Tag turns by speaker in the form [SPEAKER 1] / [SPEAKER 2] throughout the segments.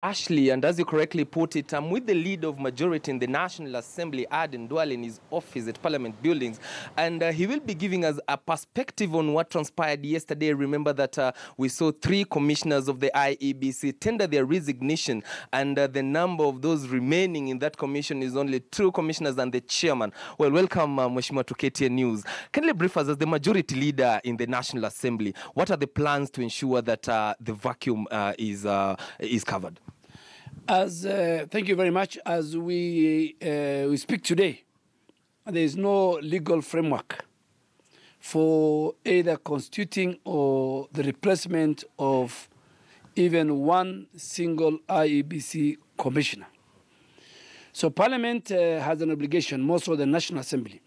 [SPEAKER 1] Ashley, and as you correctly put it, I'm with the leader of majority in the National Assembly, Aden Duale, in his office at Parliament Buildings, and he will be giving us a perspective on what transpired yesterday. Remember that we saw 3 commissioners of the IEBC tender their resignation, and the number of those remaining in that commission is only 2 commissioners and the chairman. Well, welcome, Mheshimiwa, to KTN News. Can you brief us as the majority leader in the National Assembly? What are the plans to ensure that the vacuum is covered?
[SPEAKER 2] Thank you very much. As we speak today, there is no legal framework for either constituting or the replacement of even one single IEBC commissioner. So Parliament has an obligation, more so the National Assembly,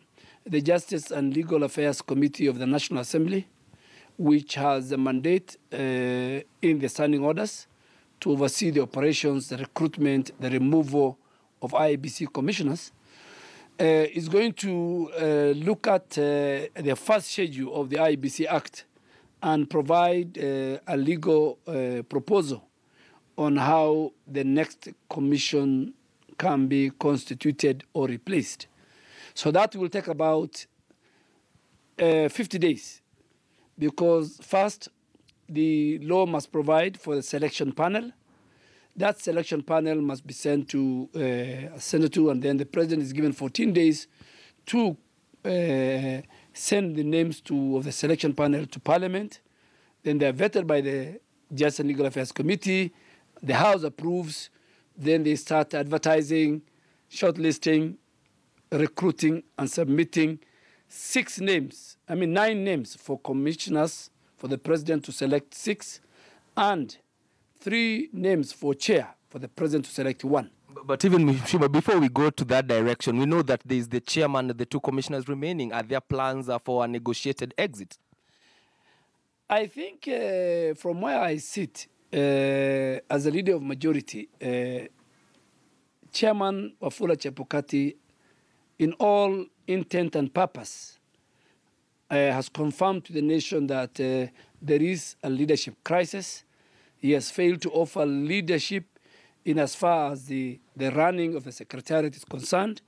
[SPEAKER 2] the Justice and Legal Affairs Committee of the National Assembly, which has a mandate in the standing orders to oversee the operations, the recruitment, the removal of IEBC commissioners, is going to look at the first schedule of the IEBC Act and provide a legal proposal on how the next commission can be constituted or replaced. So that will take about 50 days, because first, the law must provide for the selection panel. That selection panel must be sent to a senator, and then the president is given 14 days to send the names of the selection panel to Parliament. Then they are vetted by the Justice and Legal Affairs Committee. The House approves. Then they start advertising, shortlisting, recruiting, and submitting 9 names for commissioners, for the president to select 6, and 3 names for chair, for the president to select 1.
[SPEAKER 1] But even before we go to that direction, we know that there is the chairman and the 2 commissioners remaining. Are there plans for a negotiated exit?
[SPEAKER 2] I think from where I sit, as a leader of majority, Chairman Wafula Chebukati, in all intent and purpose, has confirmed to the nation that there is a leadership crisis. He has failed to offer leadership in as far as the running of the Secretariat is concerned.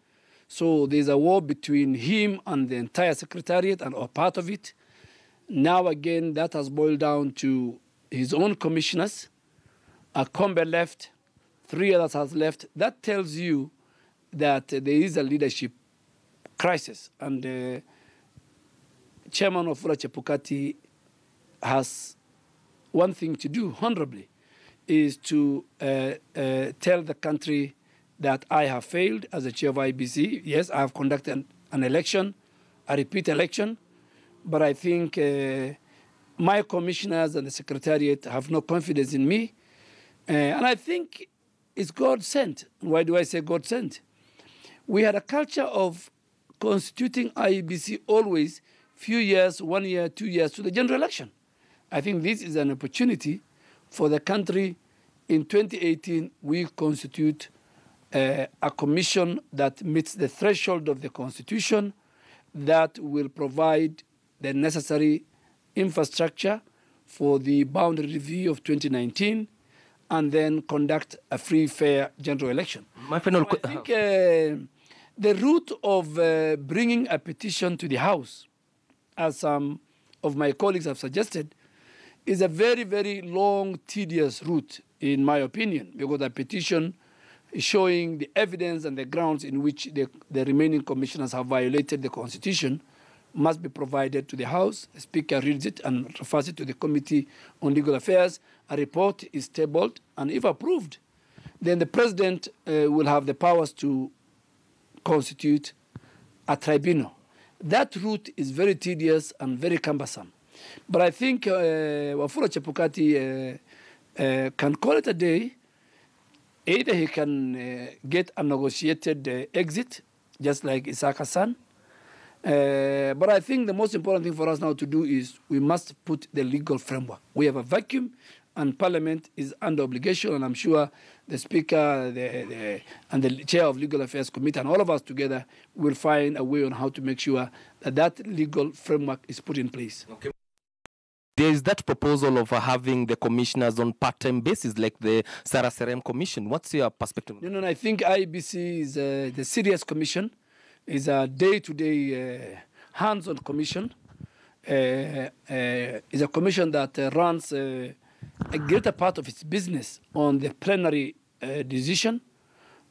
[SPEAKER 2] So there's a war between him and the entire Secretariat or part of it. Now again, that has boiled down to his own commissioners. A Combe left, 3 others has left. That tells you that there is a leadership crisis. And Chairman Wafula Chebukati has one thing to do, honorably, is to tell the country that I have failed as a chair of IBC. Yes, I have conducted an election, a repeat election, but I think my commissioners and the Secretariat have no confidence in me. And I think it's God-sent. Why do I say God-sent? We had a culture of constituting IEBC always few years, 1 year, 2 years to the general election. I think this is an opportunity for the country. In 2018, we constitute a commission that meets the threshold of the Constitution, that will provide the necessary infrastructure for the boundary review of 2019, and then conduct a free, fair general election.
[SPEAKER 1] My final
[SPEAKER 2] I think the route of bringing a petition to the House, as some of my colleagues have suggested, is a very, very long, tedious route, in my opinion, because a petition showing the evidence and the grounds in which the remaining commissioners have violated the Constitution must be provided to the House. The Speaker reads it and refers it to the Committee on Legal Affairs. A report is tabled, and if approved, then the President will have the powers to constitute a tribunal. That route is very tedious and very cumbersome. But I think Wafula Chebukati can call it a day. Either he can get a negotiated exit, just like Isaac Hassan. But I think the most important thing for us now to do is we must put the legal framework. We have a vacuum, and Parliament is under obligation, and I'm sure the Speaker and the Chair of Legal Affairs Committee and all of us together will find a way on how to make sure that that legal framework is put in place.
[SPEAKER 1] Okay. There is that proposal of having the commissioners on part-time basis, like the Sarah Serem Commission. What's your perspective?
[SPEAKER 2] No, I think IBC is the serious commission, is a day-to-day hands-on commission. Is a commission that runs a greater part of its business on the plenary decision.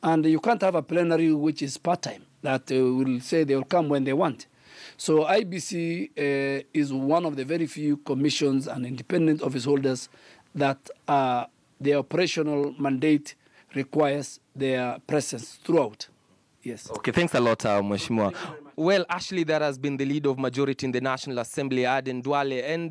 [SPEAKER 2] And you can't have a plenary which is part-time, that will say they will come when they want. So IBC is one of the very few commissions and independent office holders that their operational mandate requires their presence throughout. Yes.
[SPEAKER 1] Okay, thanks a lot, Mheshimiwa. Well, Ashley, that has been the leader of majority in the National Assembly, Aden Duale, and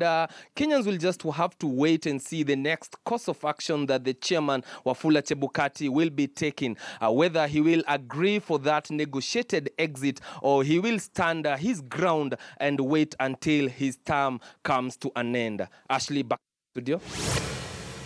[SPEAKER 1] Kenyans will just have to wait and see the next course of action that the chairman, Wafula Chebukati, will be taking, whether he will agree for that negotiated exit or he will stand his ground and wait until his term comes to an end. Ashley, back to the studio.